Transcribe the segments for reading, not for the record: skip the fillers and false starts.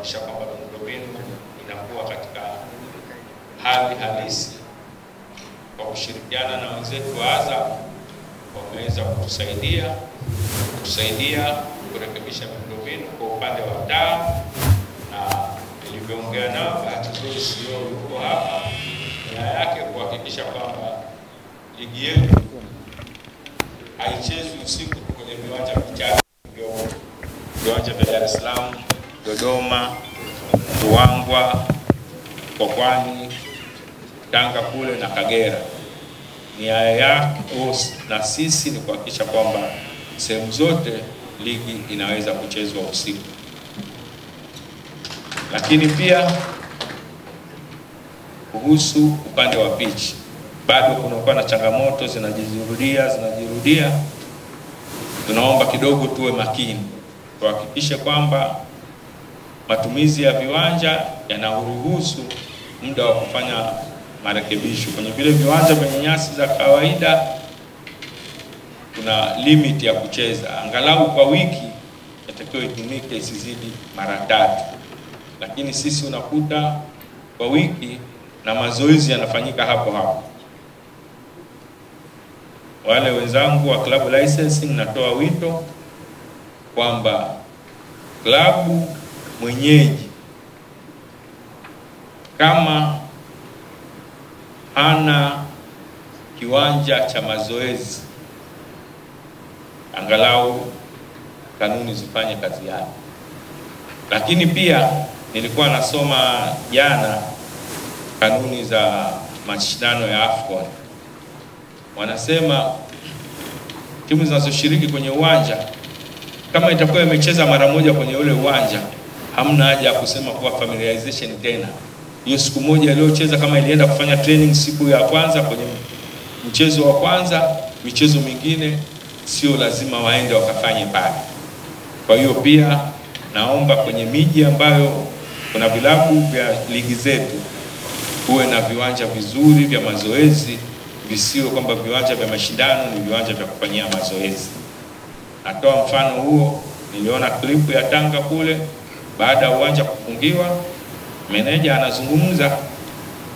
kuhakikisha kwamba miundombinu inakuwa katika hali halisi. Kwa kushirikiana na wenzetu wa Azam wameweza kutusaidia kurekebisha miundombinu kwa upande wa taa, na nilivyoongea nao bahati nzuri sio yuko hapa, nia yake kuhakikisha kwamba ligi yetu haichezwi usiku kwenye viwanja vichache, viwanja vya Dar es Salaam, Dodoma, Ruangwa, Pwani, Tanga kule na Kagera. Nia yake na sisi ni kuhakikisha kwamba sehemu zote ligi inaweza kuchezwa usiku. Lakini pia kuhusu upande wa pitch, bado kunakuwa na changamoto zinajirudia. Tunaomba kidogo tuwe makini, tuhakikishe kwamba matumizi ya viwanja yanaruhusu muda wa kufanya marekebisho. Kwenye vile viwanja vyenye nyasi za kawaida kuna limit ya kucheza, angalau kwa wiki yatakiwa itumike isizidi mara 3. Lakini sisi unakuta kwa wiki na mazoezi yanafanyika hapo. Wale wenzangu wa club licensing, natoa wito kwamba klabu mwenyeji kama hana kiwanja cha mazoezi, angalau kanuni zifanye kazi yake. Lakini pia nilikuwa nasoma jana kanuni za mashindano ya AFCON. Wanasema timu zinazoshiriki kwenye uwanja kama itakuwa imecheza mara moja kwenye ule uwanja, hamna haja ya kusema kuwa familiarization tena. Hiyo siku moja iliyocheza kama ilienda kufanya training siku ya kwanza kwenye mchezo wa kwanza, michezo mingine sio lazima waende wakafanye pale. Kwa hiyo pia naomba kwenye miji ambayo kuna vilabu vya ligi zetu kuwe na viwanja vizuri vya mazoezi, visio kwamba viwanja vya mashindano ni viwanja vya kufanyia mazoezi. Natoa mfano huo, niliona klipu ya Tanga kule, baada ya uwanja kufungiwa, meneja anazungumza,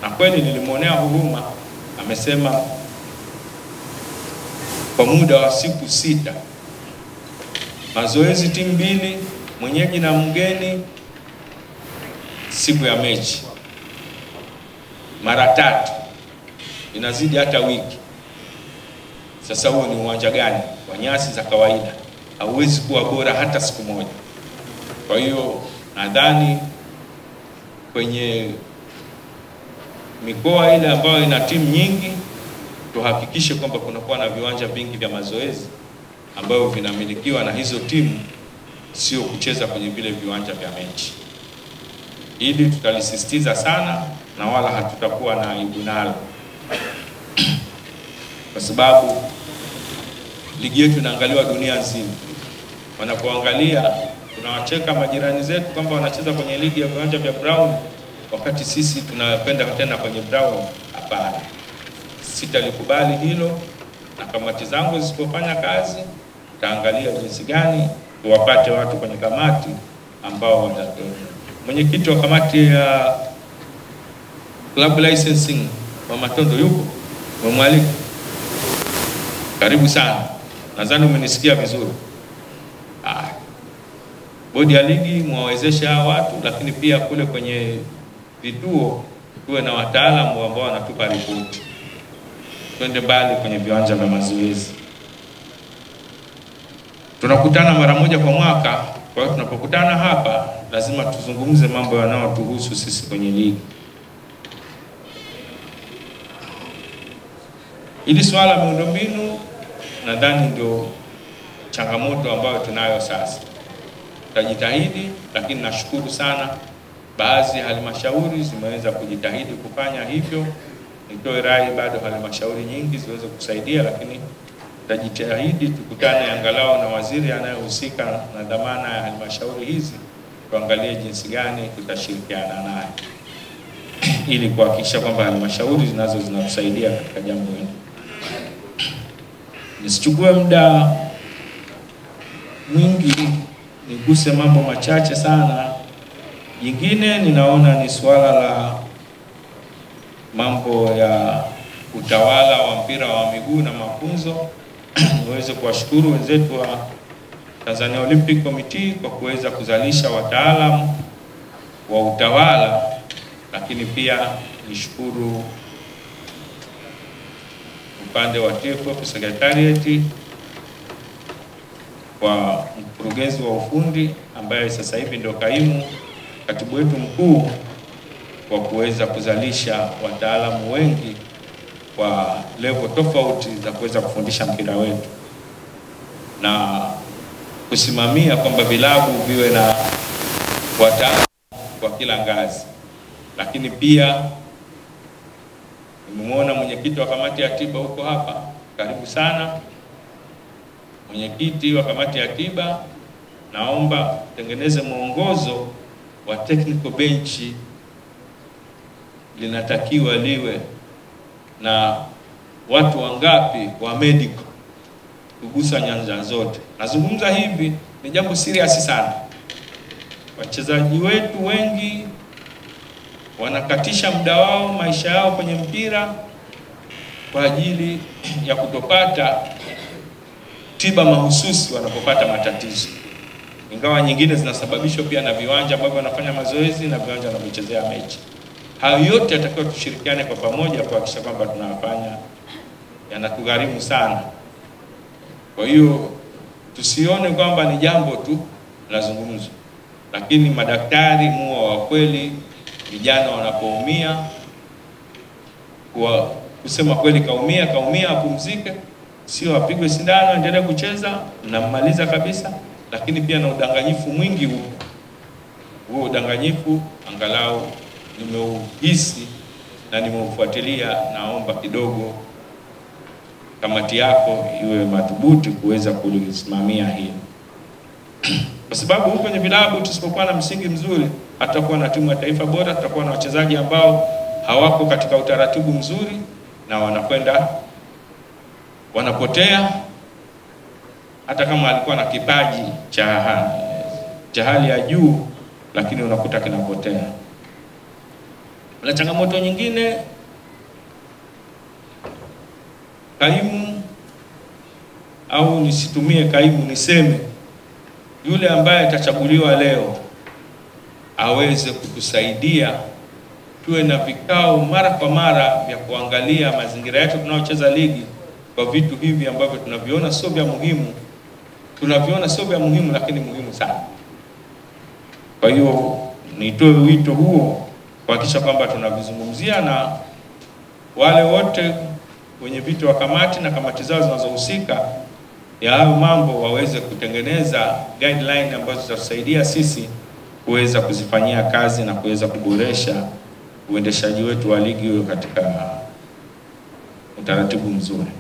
na kweli nilimuonea huruma. Amesema kwa muda wa siku 6 mazoezi timu mbili, mwenyeji na mgeni, siku ya mechi mara 3, inazidi hata wiki. Sasa huo ni uwanja gani? Kwa nyasi za kawaida hauwezi kuwa bora hata siku moja. Kwa hiyo nadhani kwenye mikoa ile ambayo ina timu nyingi, tuhakikishe kwamba kunakuwa na viwanja vingi vya mazoezi ambavyo vinamilikiwa na hizo timu, sio kucheza kwenye vile viwanja vya mechi. Hili tutalisisitiza sana na wala hatutakuwa na aibu nalo, kwa sababu ligi yetu inaangaliwa dunia nzima. Wanapoangalia tunawacheka majirani zetu kwamba wanacheza kwenye ligi ya viwanja vya brown, wakati sisi tunapenda tena kwenye brown. Hapana, sitalikubali hilo, na kamati zangu zisipofanya kazi taangalia jinsi gani tuwapate watu kwenye kamati ambao watatoa. Mwenyekiti wa kamati ya club licensing wa Matondo yuko? Mwalika. Karibu sana. Nadhani umenisikia vizuri. Bodi ya ligi muwawezeshe hao watu, lakini pia kule kwenye vituo tuwe na wataalamu ambao wanatupa ripoti. Twende mbali kwenye viwanja vya mazoezi. Tunakutana mara moja kwa mwaka, kwa hiyo tunapokutana hapa lazima tuzungumze mambo yanayotuhusu sisi kwenye ligi. Ili swala miundombinu nadhani ndio changamoto ambayo tunayo sasa. Tutajitahidi, lakini nashukuru sana baadhi ya halmashauri zimeweza kujitahidi kufanya hivyo. Nitoe rai bado halmashauri nyingi ziweze kusaidia, lakini tutajitahidi tukutane angalau na waziri anayehusika na dhamana ya halmashauri hizi, tuangalie jinsi gani tutashirikiana naye ili kuhakikisha kwamba halmashauri zinatusaidia katika jambo hili. Nisichukue muda mwingi, niguse mambo machache sana Jingine ninaona ni suala la mambo ya utawala wa mpira wa miguu na mafunzo. Niweze kuwashukuru wenzetu wa Tanzania Olympic Committee kwa kuweza kuzalisha wataalamu wa utawala, lakini pia nishukuru upande wa TFF Secretariat kwa mkurugenzi wa ufundi ambaye sasa hivi ndio kaimu katibu wetu mkuu, kwa kuweza kuzalisha wataalamu wengi kwa level tofauti za kuweza kufundisha mpira wetu na kusimamia kwamba vilabu viwe na wataalamu kwa kila ngazi. Lakini pia nimemwona mwenyekiti wa kamati ya tiba huko hapa, karibu sana mwenyekiti wa kamati ya tiba. Naomba tengeneze mwongozo wa technical bench, linatakiwa liwe na watu wangapi wa medical kugusa nyanja zote. Nazungumza hivi ni jambo serious sana. Wachezaji wetu wengi wanakatisha muda wao, maisha yao kwenye mpira kwa ajili ya kutopata tiba mahususi wanapopata matatizo, ingawa nyingine zinasababishwa pia na viwanja ambavyo wanafanya mazoezi na viwanja wanavyochezea mechi. Hayo yote yatakiwa tushirikiane kwa pamoja kuhakikisha kwamba tunafanya, yanatugharimu sana. Kwa hiyo tusione kwamba ni jambo tu lazungumzwa, lakini madaktari muwe wa kweli. Vijana wanapoumia, kwa kusema kweli, kaumia apumzike, sio apigwe sindano endelee kucheza na mmaliza kabisa. Lakini pia na udanganyifu mwingi huo udanganyifu angalau nimeuhisi na nimeufuatilia. Naomba kidogo kamati yako iwe madhubuti kuweza kulisimamia hili, kwa sababu huko kwenye vilabu tusipokuwa na msingi mzuri, hatakuwa na timu ya taifa bora, tutakuwa na wachezaji ambao hawako katika utaratibu mzuri na wanapotea, hata kama alikuwa na kipaji cha hali ya juu, lakini unakuta kinapotea. Na changamoto nyingine, kaimu, au nisitumie kaimu, niseme yule ambaye atachaguliwa leo aweze kutusaidia tuwe na vikao mara kwa mara vya kuangalia mazingira yetu tunaocheza ligi, kwa vitu hivi ambavyo tunaviona sio vya muhimu, lakini muhimu sana. Kwa hiyo nitoe wito huo kuhakikisha kwamba tunavizungumzia, na wale wote wenye viti wa kamati na kamati zao zinazohusika ya hayo mambo waweze kutengeneza guideline ambazo zitatusaidia sisi kuweza kuzifanyia kazi na kuweza kuboresha uendeshaji wetu wa ligi hiyo katika utaratibu mzuri,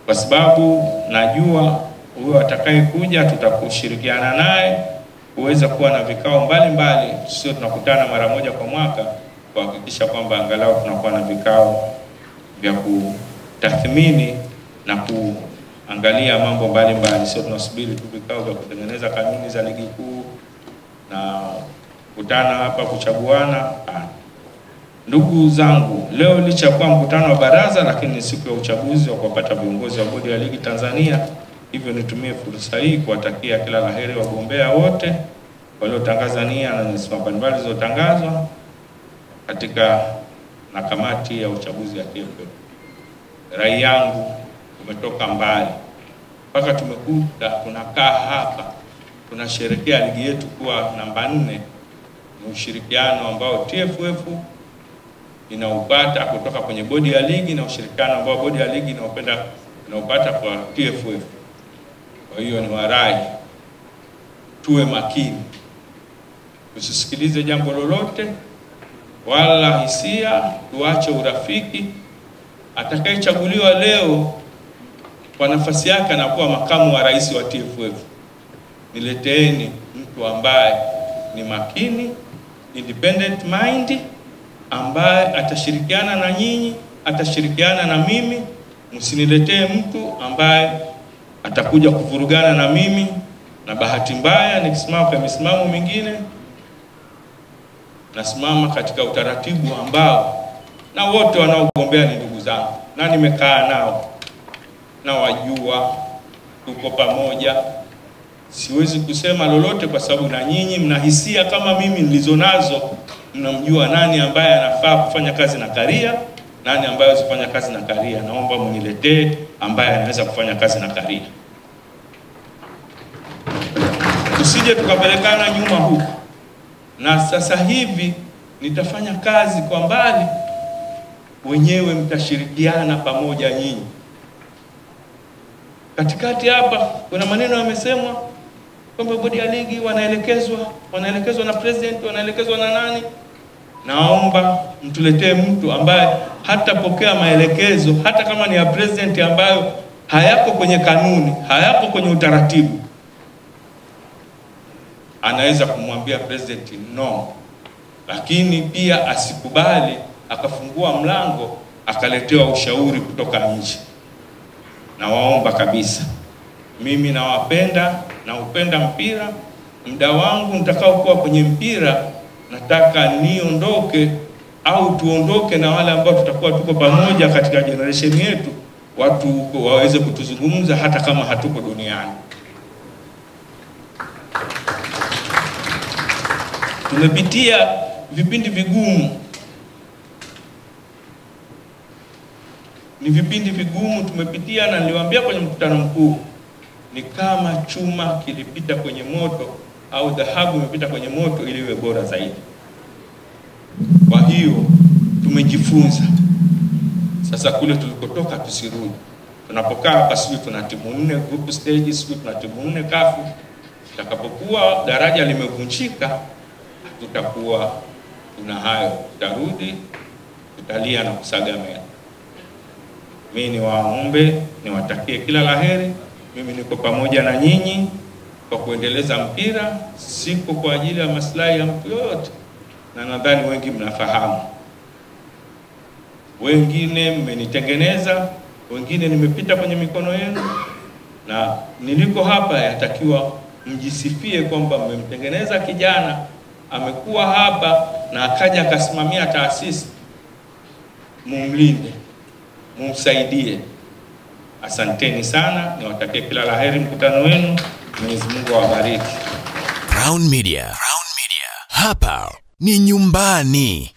kwa sababu najua huyo atakayekuja tutakushirikiana naye kuweza kuwa na vikao mbalimbali, sio tunakutana mara moja kwa mwaka, kuhakikisha kwamba angalau tunakuwa na vikao vya kutathmini na kuangalia mambo mbalimbali, sio tunasubiri tu vikao vya kutengeneza kanuni za ligi kuu na kukutana hapa kuchaguana. Ndugu zangu, leo licha ya kuwa mkutano wa baraza, lakini ni siku ya uchaguzi wa kupata viongozi wa bodi ya ligi Tanzania. Hivyo nitumie fursa hii kuwatakia kila laheri wagombea wote waliotangaza nia na nyadhifa mbalimbali zilizotangazwa katika na kamati ya uchaguzi ya TFF. Rai yangu, tumetoka mbali mpaka tumekuta tunakaa hapa tunasherehekea ligi yetu kuwa namba 4. Ni ushirikiano ambao TFF inaupata kutoka kwenye bodi ya ligi na ushirikiano ambao bodi ya ligi inaupata kwa TFF. Kwa hiyo ni warai tuwe makini, usisikilize jambo lolote wala hisia, tuache urafiki. Atakayechaguliwa leo kwa nafasi yake anakuwa makamu wa rais wa TFF. Nileteeni mtu ambaye ni makini, independent mind, ambaye atashirikiana na nyinyi, atashirikiana na mimi. Msiniletee mtu ambaye atakuja kuvurugana na mimi, na bahati mbaya nikisimama kwa misimamo mingine nasimama katika utaratibu ambao na wote wanaogombea ni ndugu zangu na nimekaa nao na wajua, tuko pamoja. Siwezi kusema lolote kwa sababu na nyinyi mnahisia kama mimi nilizonazo, mnamjua nani ambaye anafaa kufanya kazi na Karia, nani ambaye hawezi kufanya kazi na Karia. Naomba mniletee ambaye anaweza kufanya kazi na Karia. Tusije tukapelekana nyuma huku. Na sasa hivi nitafanya kazi kwa mbali, wenyewe mtashirikiana pamoja nyinyi. Katikati hapa kuna maneno yamesemwa kwamba bodi ya ligi wanaelekezwa na president, wanaelekezwa na nani? Naomba mtuletee mtu ambaye hatapokea maelekezo hata kama ni ya president ambayo hayako kwenye kanuni, hayako kwenye utaratibu. Anaweza kumwambia president no, lakini pia asikubali akafungua mlango akaletewa ushauri kutoka nje. Na waomba kabisa, mimi nawapenda na upenda mpira, muda wangu nitakao kuwa kwenye mpira nataka niondoke au tuondoke na wale ambao tutakuwa tuko pamoja katika generation yetu, watu waweze kutuzungumza hata kama hatuko duniani. Tumepitia vipindi vigumu. Ni vipindi vigumu tumepitia, na niliwaambia kwenye mkutano mkuu, ni kama chuma kilipita kwenye moto au dhahabu imepita kwenye moto ili iwe bora zaidi. Kwa hiyo tumejifunza. Sasa kule tulikotoka tusirudi. Tunapokaa hapa sisi tuna timu 4 group stage, sisi tuna timu 4 kafu. Tutakapokuwa daraja limevunjika, tutakuwa tuna hayo, tutarudi, tutalia na kusaga meno. Mimi niwaombe, niwatakie kila laheri. Mimi niko pamoja na nyinyi kwa kuendeleza mpira, siko kwa ajili ya maslahi ya mtu yote. Na nadhani wengi mnafahamu. Wengine mmenitengeneza, wengine nimepita kwenye mikono yenu, na niliko hapa yatakiwa mjisifie kwamba mmemtengeneza kijana, amekuwa hapa na akaja akasimamia taasisi. Mumlinde, mumsaidie. Asanteni sana, niwatakie kila laheri mkutano wenu. Mwenyezi Mungu awabariki. Crown Media. Hapa ni nyumbani.